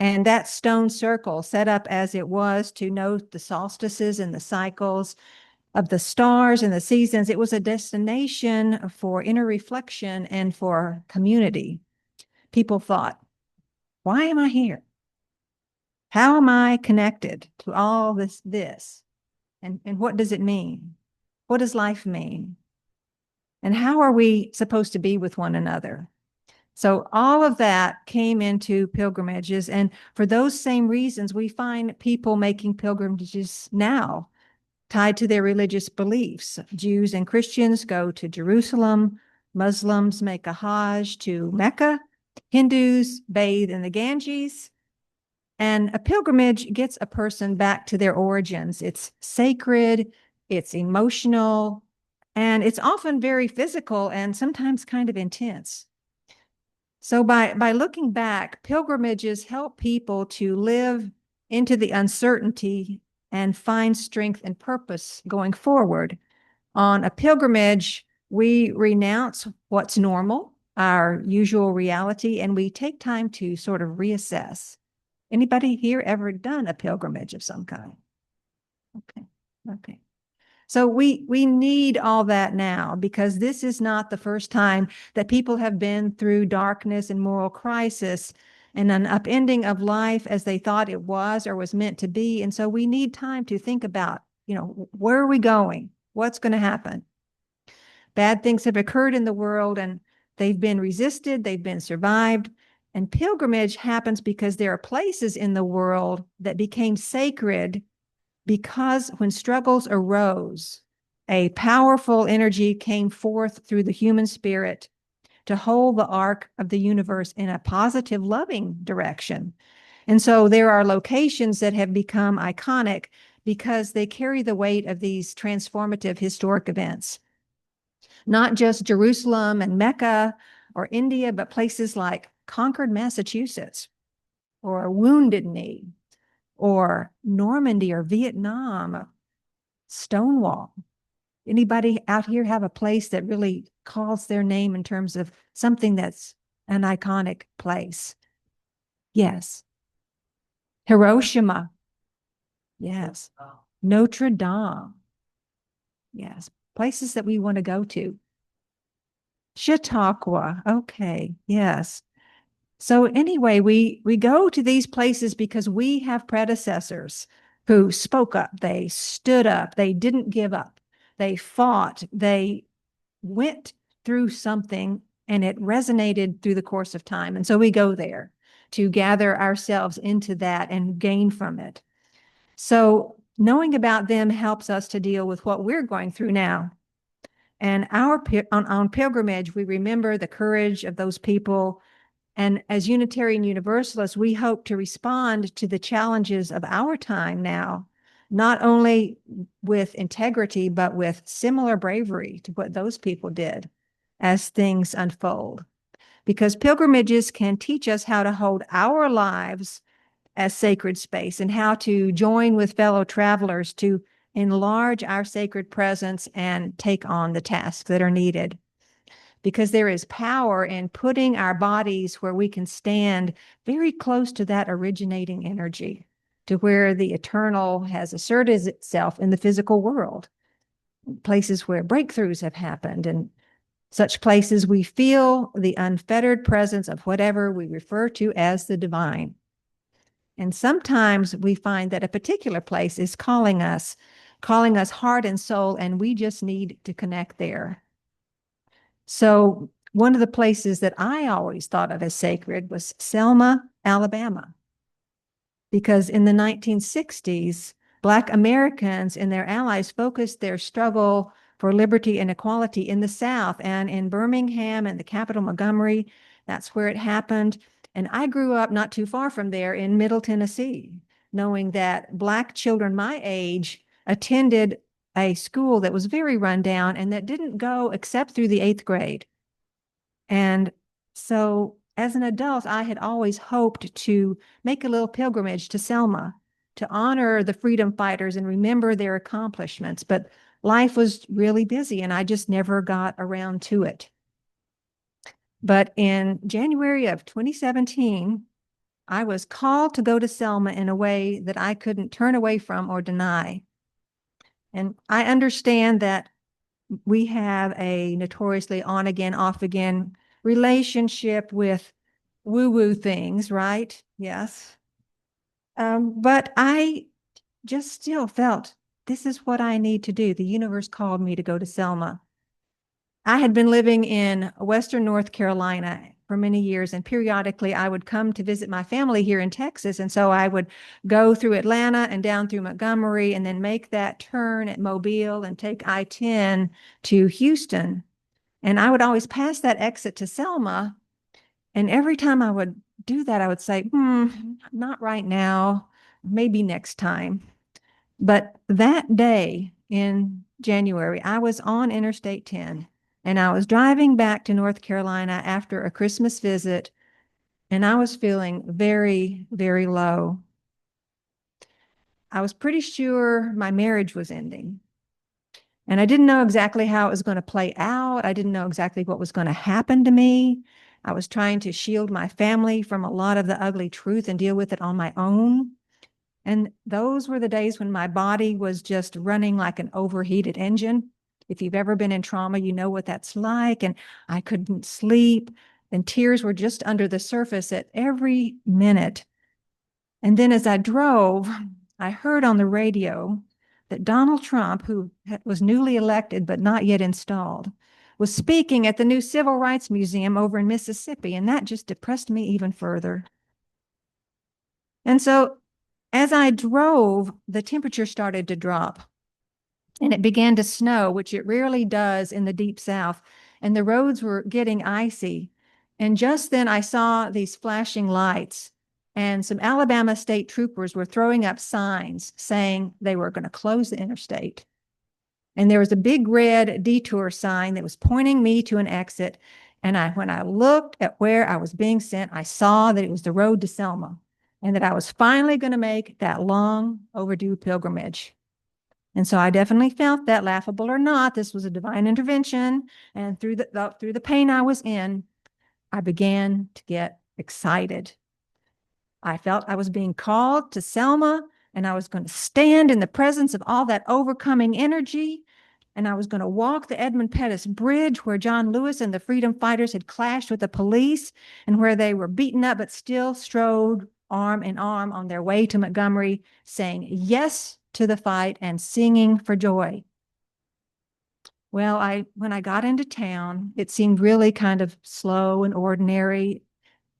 And that stone circle, set up as it was to note the solstices and the cycles of the stars and the seasons, it was a destination for inner reflection and for community. People thought, why am I here? How am I connected to all this? And what does it mean? What does life mean? And how are we supposed to be with one another? So all of that came into pilgrimages. And for those same reasons, we find people making pilgrimages now tied to their religious beliefs. Jews and Christians go to Jerusalem. Muslims make a Hajj to Mecca. Hindus bathe in the Ganges. And a pilgrimage gets a person back to their origins. It's sacred, it's emotional, and it's often very physical and sometimes kind of intense. So by looking back, pilgrimages help people to live into the uncertainty and find strength and purpose going forward. On a pilgrimage, we renounce what's normal, our usual reality, and we take time to sort of reassess. Anybody here ever done a pilgrimage of some kind? Okay. So we need all that now, because this is not the first time that people have been through darkness and moral crisis and an upending of life as they thought it was or was meant to be. And so we need time to think about, where are we going? What's going to happen? Bad things have occurred in the world, and they've been resisted, they've been survived. And pilgrimage happens because there are places in the world that became sacred because when struggles arose, a powerful energy came forth through the human spirit to hold the arc of the universe in a positive, loving direction. And so there are locations that have become iconic because they carry the weight of these transformative historic events. Not just Jerusalem and Mecca or India, but places like Concord, Massachusetts, or Wounded Knee, or Normandy or Vietnam, Stonewall. Anybody out here have a place that really calls their name in terms of something that's an iconic place? Yes. Hiroshima. Yes. Notre Dame. Yes. Places that we want to go to. Chautauqua. Okay. Yes. So anyway, we go to these places because we have predecessors who spoke up, they stood up, they didn't give up, they fought, they went through something, and it resonated through the course of time. And so we go there to gather ourselves into that and gain from it. So knowing about them helps us to deal with what we're going through now. And on pilgrimage, we remember the courage of those people. And as Unitarian Universalists, we hope to respond to the challenges of our time now, not only with integrity, but with similar bravery to what those people did as things unfold. Because pilgrimages can teach us how to hold our lives as sacred space and how to join with fellow travelers to enlarge our sacred presence and take on the tasks that are needed. Because there is power in putting our bodies where we can stand very close to that originating energy, to where the eternal has asserted itself in the physical world, places where breakthroughs have happened, and such places we feel the unfettered presence of whatever we refer to as the divine. And sometimes we find that a particular place is calling us heart and soul, and we just need to connect there. So one of the places that I always thought of as sacred was Selma, Alabama, because in the 1960s, Black Americans and their allies focused their struggle for liberty and equality in the South, and in Birmingham and the capital, Montgomery. That's where it happened. And I grew up not too far from there in Middle Tennessee, knowing that Black children my age attended a school that was very run down and that didn't go except through the 8th grade. And so as an adult, I had always hoped to make a little pilgrimage to Selma to honor the freedom fighters and remember their accomplishments. But life was really busy and I just never got around to it. But in January of 2017, I was called to go to Selma in a way that I couldn't turn away from or deny. And I understand that we have a notoriously on again, off again relationship with woo-woo things, right? Yes. But I just still felt this is what I need to do. The universe called me to go to Selma. I had been living in Western North Carolina for many years, and periodically I would come to visit my family here in Texas. And so I would go through Atlanta and down through Montgomery and then make that turn at Mobile and take I-10 to Houston. And I would always pass that exit to Selma. And every time I would do that, I would say, not right now, maybe next time. But that day in January, I was on Interstate 10 and I was driving back to North Carolina after a Christmas visit, and I was feeling very, very low. I was pretty sure my marriage was ending. And I didn't know exactly how it was going to play out. I didn't know exactly what was going to happen to me. I was trying to shield my family from a lot of the ugly truth and deal with it on my own. And those were the days when my body was just running like an overheated engine. If you've ever been in trauma, you know what that's like. And I couldn't sleep, and tears were just under the surface at every minute. And then as I drove, I heard on the radio that Donald Trump, who was newly elected but not yet installed, was speaking at the new Civil Rights Museum over in Mississippi. And that just depressed me even further. And so as I drove, the temperature started to drop and it began to snow, which it rarely does in the deep South. And the roads were getting icy. And just then I saw these flashing lights, and some Alabama state troopers were throwing up signs saying they were going to close the interstate. And there was a big red detour sign that was pointing me to an exit. And when I looked at where I was being sent, I saw that it was the road to Selma and that I was finally going to make that long overdue pilgrimage. And so I definitely felt that, laughable or not, this was a divine intervention. And through the pain I was in, I began to get excited. I felt I was being called to Selma, and I was going to stand in the presence of all that overcoming energy. And I was going to walk the Edmund Pettus Bridge where John Lewis and the freedom fighters had clashed with the police and where they were beaten up but still strode arm in arm on their way to Montgomery, saying yes to the fight and singing for joy. Well, when I got into town, it seemed really kind of slow and ordinary.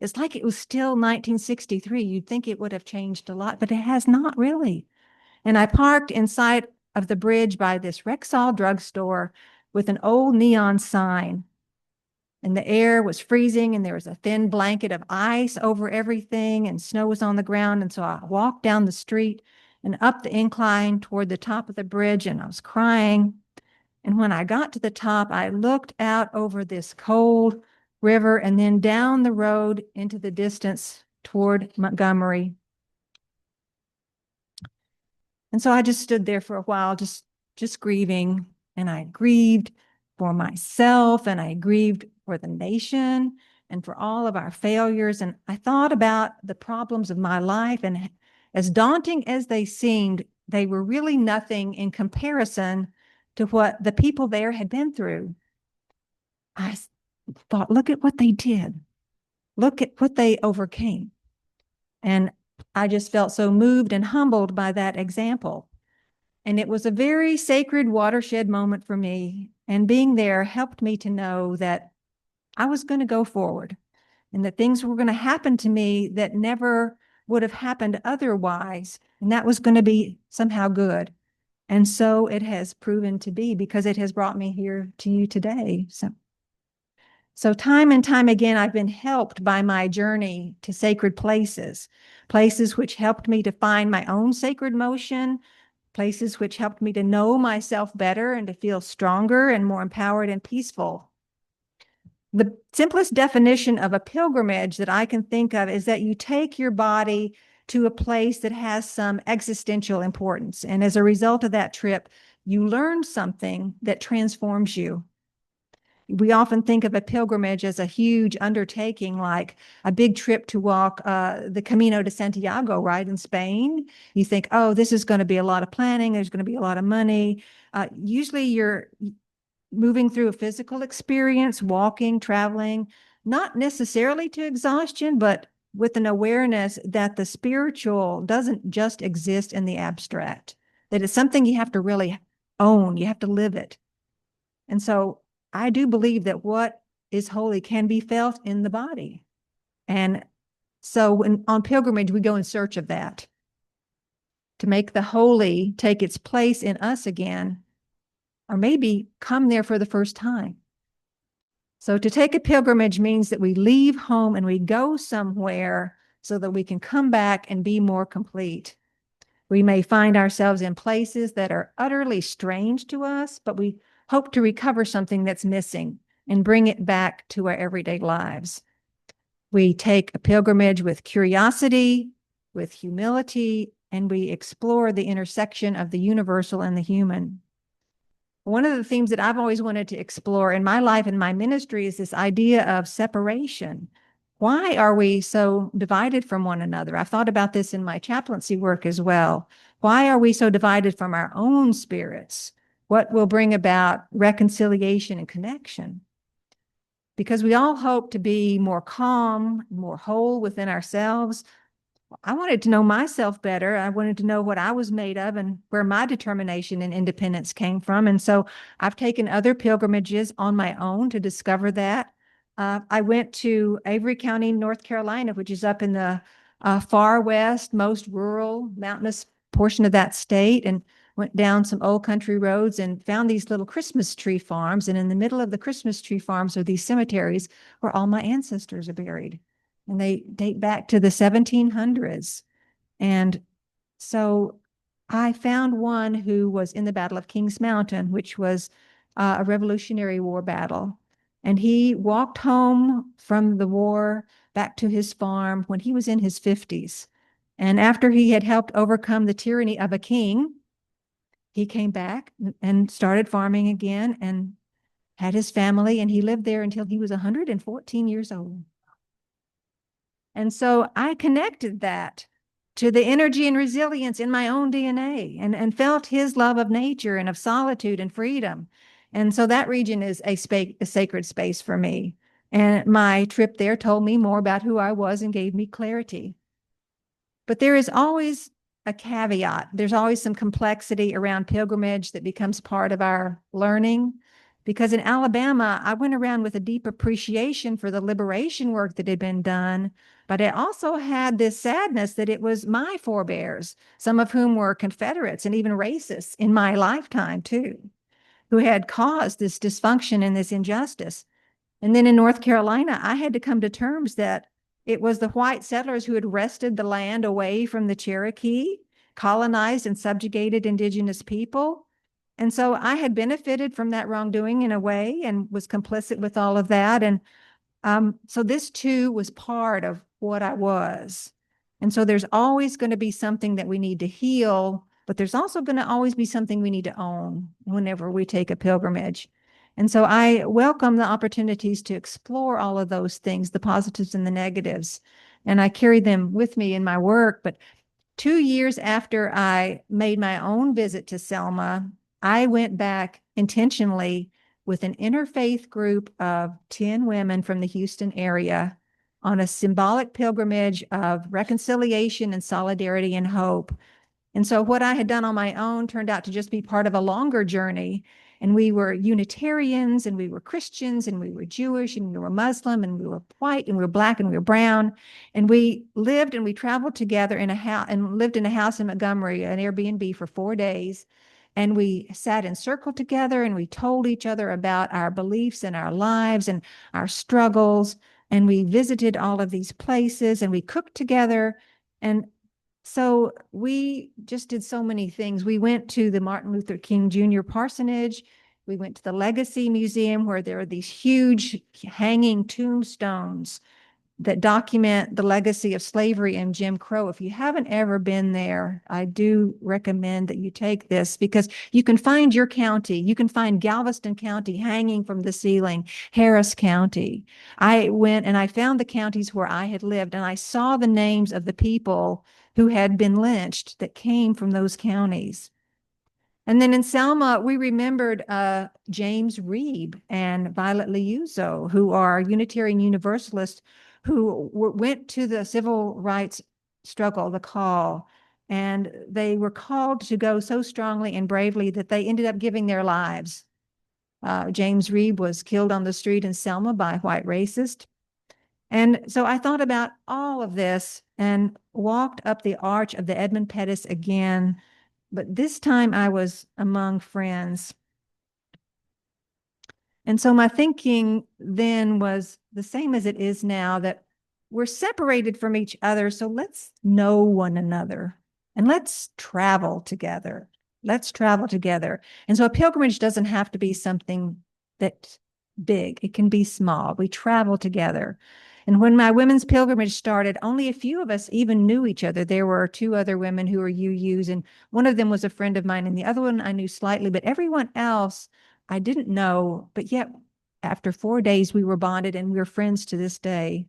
It's like it was still 1963. You'd think it would have changed a lot, but it has not really. And I parked in sight of the bridge by this Rexall drugstore with an old neon sign. And the air was freezing, and there was a thin blanket of ice over everything, and snow was on the ground. And so I walked down the street and up the incline toward the top of the bridge, and I was crying. And when I got to the top, I looked out over this cold river and then down the road into the distance toward Montgomery. And so I just stood there for a while, just grieving. And I grieved for myself, and I grieved for the nation and for all of our failures. And I thought about the problems of my life, and as daunting as they seemed, they were really nothing in comparison to what the people there had been through. I thought, look at what they did. Look at what they overcame. And I just felt so moved and humbled by that example. And it was a very sacred watershed moment for me. And being there helped me to know that I was going to go forward and that things were going to happen to me that never would have happened otherwise. And that was going to be somehow good. And so it has proven to be, because it has brought me here to you today. So time and time again, I've been helped by my journey to sacred places, places which helped me to find my own sacred motion, places which helped me to know myself better and to feel stronger and more empowered and peaceful. The simplest definition of a pilgrimage that I can think of is that you take your body to a place that has some existential importance. And as a result of that trip, you learn something that transforms you. We often think of a pilgrimage as a huge undertaking, like a big trip to walk the Camino de Santiago, right, in Spain. You think, oh, this is going to be a lot of planning. There's going to be a lot of money. Usually you're moving through a physical experience, walking, traveling, not necessarily to exhaustion, but with an awareness that the spiritual doesn't just exist in the abstract, that it's something you have to really own, you have to live it. And so I do believe that what is holy can be felt in the body. And so on pilgrimage, we go in search of that to make the holy take its place in us again, or maybe come there for the first time. So to take a pilgrimage means that we leave home and we go somewhere so that we can come back and be more complete. We may find ourselves in places that are utterly strange to us, but we hope to recover something that's missing and bring it back to our everyday lives. We take a pilgrimage with curiosity, with humility, and we explore the intersection of the universal and the human. One of the themes that I've always wanted to explore in my life and my ministry is this idea of separation. Why are we so divided from one another? I've thought about this in my chaplaincy work as well. Why are we so divided from our own spirits? What will bring about reconciliation and connection? Because we all hope to be more calm, more whole within ourselves. I wanted to know myself better. I wanted to know what I was made of and where my determination and independence came from. And so I've taken other pilgrimages on my own to discover that. I went to Avery County, North Carolina, which is up in the far west, most rural, mountainous portion of that state, and went down some old country roads and found these little Christmas tree farms. And in the middle of the Christmas tree farms are these cemeteries where all my ancestors are buried. And they date back to the 1700s. And so I found one who was in the Battle of Kings Mountain, which was a Revolutionary War battle. And he walked home from the war back to his farm when he was in his 50s. And after he had helped overcome the tyranny of a king, he came back and started farming again and had his family, and he lived there until he was 114 years old. And so I connected that to the energy and resilience in my own DNA and felt his love of nature and of solitude and freedom. And so that region is a sacred space for me. And my trip there told me more about who I was and gave me clarity. But there is always a caveat. There's always some complexity around pilgrimage that becomes part of our learning. Because in Alabama, I went around with a deep appreciation for the liberation work that had been done, but I also had this sadness that it was my forebears, some of whom were Confederates and even racists in my lifetime too, who had caused this dysfunction and this injustice. And then in North Carolina, I had to come to terms that it was the white settlers who had wrested the land away from the Cherokee, colonized and subjugated indigenous people. And so I had benefited from that wrongdoing in a way and was complicit with all of that. And so this too was part of what I was. And so there's always going to be something that we need to heal, but there's also going to always be something we need to own whenever we take a pilgrimage. And so I welcome the opportunities to explore all of those things, the positives and the negatives. And I carry them with me in my work. But 2 years after I made my own visit to Selma, I went back intentionally with an interfaith group of 10 women from the Houston area on a symbolic pilgrimage of reconciliation and solidarity and hope. And so what I had done on my own turned out to just be part of a longer journey. And we were Unitarians and we were Christians and we were Jewish and we were Muslim and we were white and we were Black and we were brown. And we lived and we traveled together in a house and lived in a house in Montgomery, an Airbnb, for 4 days. And we sat in circle together and we told each other about our beliefs and our lives and our struggles. And we visited all of these places and we cooked together. And so we just did so many things. We went to the Martin Luther King Jr. parsonage. We went to the Legacy Museum where there are these huge hanging tombstones that document the legacy of slavery and Jim Crow. If you haven't ever been there, I do recommend that you take this, because you can find your county. You can find Galveston County hanging from the ceiling, Harris County. I went and I found the counties where I had lived, and I saw the names of the people who had been lynched that came from those counties. And then in Selma, we remembered James Reeb and Violet Liuzzo, who are Unitarian Universalists who went to the civil rights struggle, the call, and they were called to go so strongly and bravely that they ended up giving their lives. James Reeb was killed on the street in Selma by a white racist. And so I thought about all of this and walked up the arch of the Edmund Pettus again, but this time I was among friends. And so my thinking then was the same as it is now, that we're separated from each other. So let's know one another and let's travel together. Let's travel together. And so a pilgrimage doesn't have to be something that's big. It can be small. We travel together. And when my women's pilgrimage started, only a few of us even knew each other. There were two other women who were UUs, and one of them was a friend of mine, and the other one I knew slightly, but everyone else I didn't know. But yet, after 4 days, we were bonded, and we're friends to this day.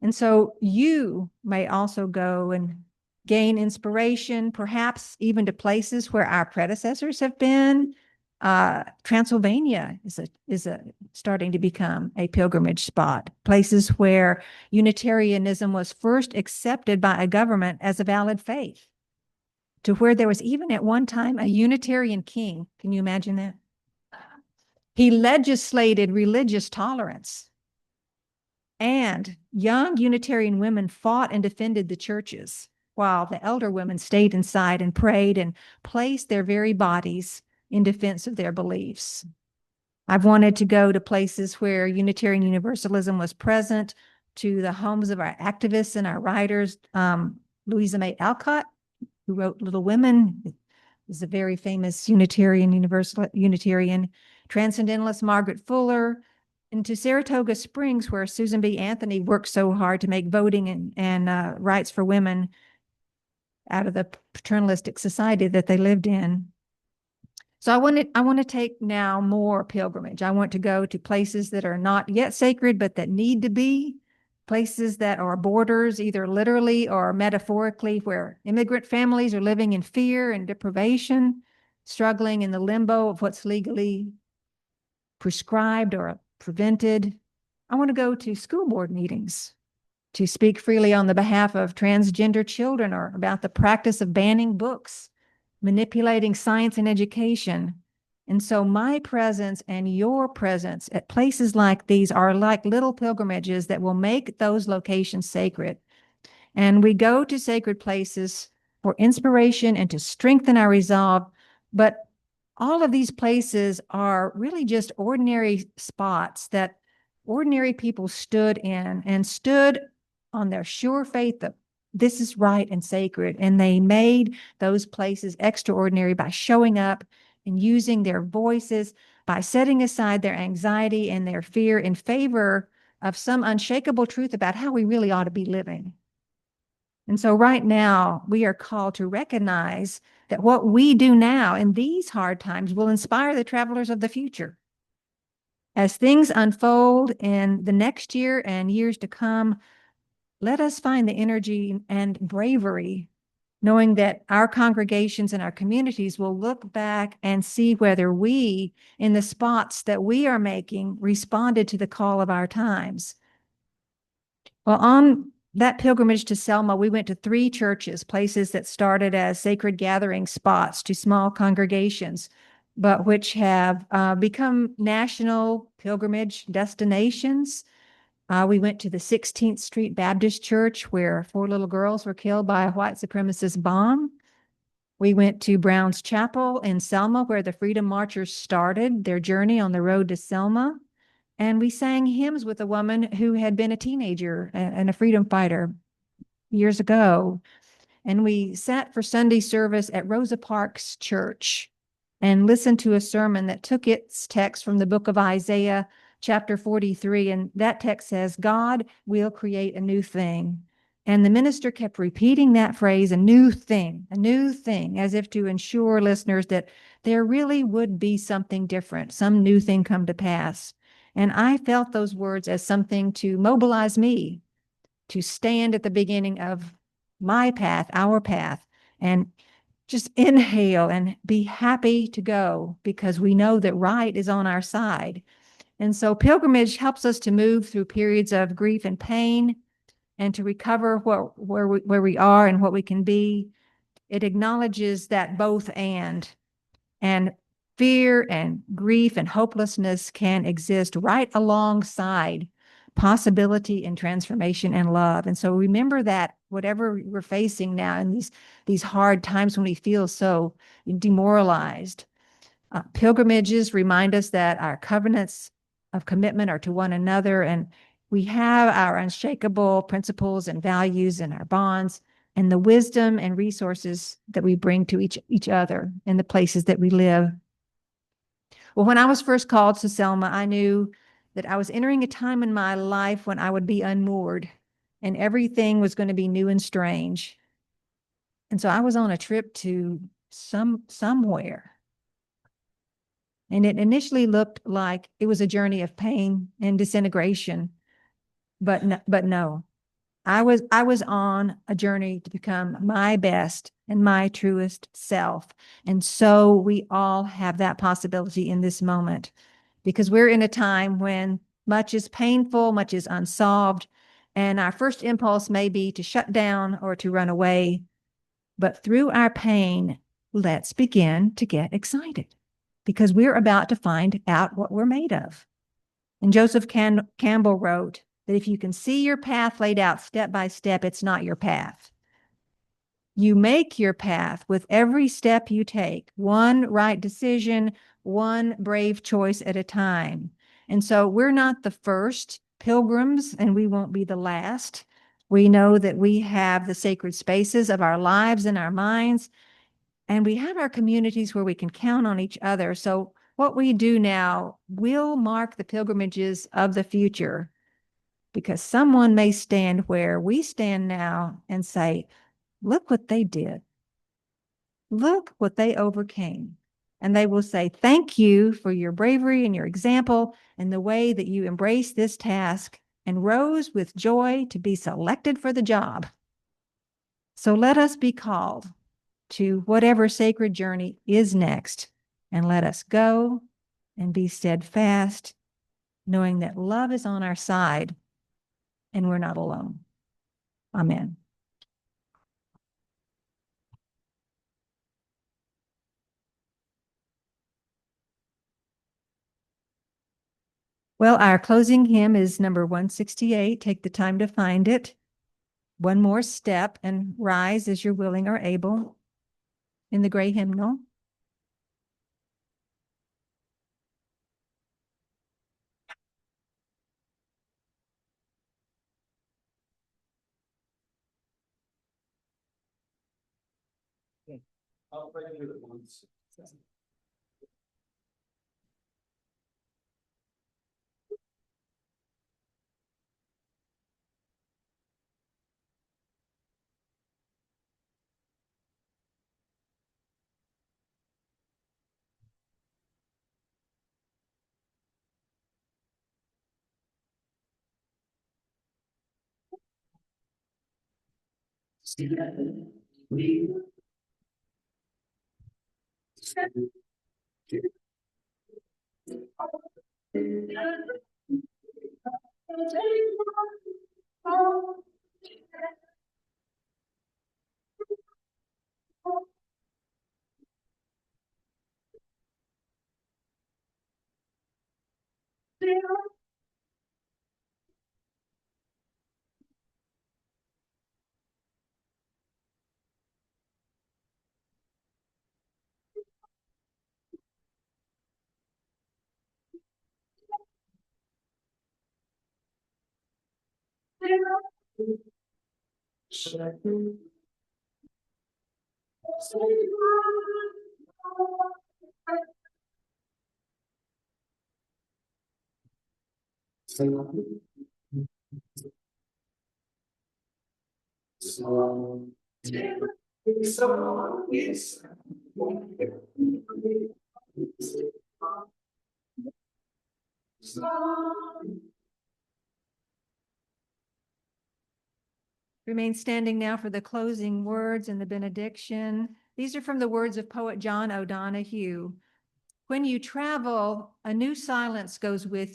And so you may also go and gain inspiration, perhaps even to places where our predecessors have been. Transylvania is a starting to become a pilgrimage spot, places where Unitarianism was first accepted by a government as a valid faith, to where there was even at one time a Unitarian king. Can you imagine that? He legislated religious tolerance, and young Unitarian women fought and defended the churches, while the elder women stayed inside and prayed and placed their very bodies in defense of their beliefs. I've wanted to go to places where Unitarian Universalism was present, to the homes of our activists and our writers. Louisa May Alcott, who wrote Little Women, is a very famous Unitarian transcendentalist. Margaret Fuller, and to Saratoga Springs, where Susan B. Anthony worked so hard to make voting and rights for women out of the paternalistic society that they lived in. So I want to take now more pilgrimage. I want to go to places that are not yet sacred, but that need to be, places that are borders, either literally or metaphorically, where immigrant families are living in fear and deprivation, struggling in the limbo of what's legally prescribed or prevented. I want to go to school board meetings to speak freely on the behalf of transgender children, or about the practice of banning books, manipulating science and education. And so my presence and your presence at places like these are like little pilgrimages that will make those locations sacred. And we go to sacred places for inspiration and to strengthen our resolve. But all of these places are really just ordinary spots that ordinary people stood in, and stood on their sure faith that this is right and sacred. And they made those places extraordinary by showing up and using their voices, by setting aside their anxiety and their fear in favor of some unshakable truth about how we really ought to be living. And so right now, we are called to recognize that what we do now in these hard times will inspire the travelers of the future. As things unfold in the next year and years to come, let us find the energy and bravery, knowing that our congregations and our communities will look back and see whether we, in the spots that we are making, responded to the call of our times. Well, on that pilgrimage to Selma, we went to 3 churches, places that started as sacred gathering spots to small congregations, but which have become national pilgrimage destinations. We went to the 16th Street Baptist Church, where 4 little girls were killed by a white supremacist bomb. We went to Brown's Chapel in Selma, where the Freedom Marchers started their journey on the road to Selma. And we sang hymns with a woman who had been a teenager and a freedom fighter years ago. And we sat for Sunday service at Rosa Parks Church and listened to a sermon that took its text from the book of Isaiah, chapter 43, and that text says, God will create a new thing. And the minister kept repeating that phrase, a new thing, as if to ensure listeners that there really would be something different, some new thing come to pass. And I felt those words as something to mobilize me to stand at the beginning of my path, our path, and just inhale and be happy to go because we know that right is on our side. And so pilgrimage helps us to move through periods of grief and pain and to recover where we are and what we can be. It acknowledges that both and fear and grief and hopelessness can exist right alongside possibility and transformation and love. And so remember that whatever we're facing now in these hard times when we feel so demoralized, pilgrimages remind us that our covenants of commitment are to one another, and we have our unshakable principles and values and our bonds and the wisdom and resources that we bring to each other in the places that we live. Well, when I was first called to Selma, I knew that I was entering a time in my life when I would be unmoored and everything was going to be new and strange. And so I was on a trip to somewhere. And it initially looked like it was a journey of pain and disintegration, but no. I was on a journey to become my best and my truest self. And so we all have that possibility in this moment because we're in a time when much is painful, much is unsolved, and our first impulse may be to shut down or to run away. But through our pain, let's begin to get excited because we're about to find out what we're made of. And Joseph Campbell wrote that if you can see your path laid out step by step, it's not your path. You make your path with every step you take, one right decision, one brave choice at a time. And so we're not the first pilgrims, and we won't be the last. We know that we have the sacred spaces of our lives and our minds, and we have our communities where we can count on each other. So what we do now will mark the pilgrimages of the future because someone may stand where we stand now and say, look what they did. Look what they overcame. And they will say, thank you for your bravery and your example and the way that you embraced this task and rose with joy to be selected for the job. So let us be called to whatever sacred journey is next, and let us go and be steadfast, knowing that love is on our side and we're not alone. Amen. Well, our closing hymn is number 168. Take the time to find it. One more step and rise as you're willing or able in the gray hymnal. I'll pray with it once. Remain standing now for the closing words and the benediction. These are from the words of poet John O'Donohue. When you travel, a new silence goes with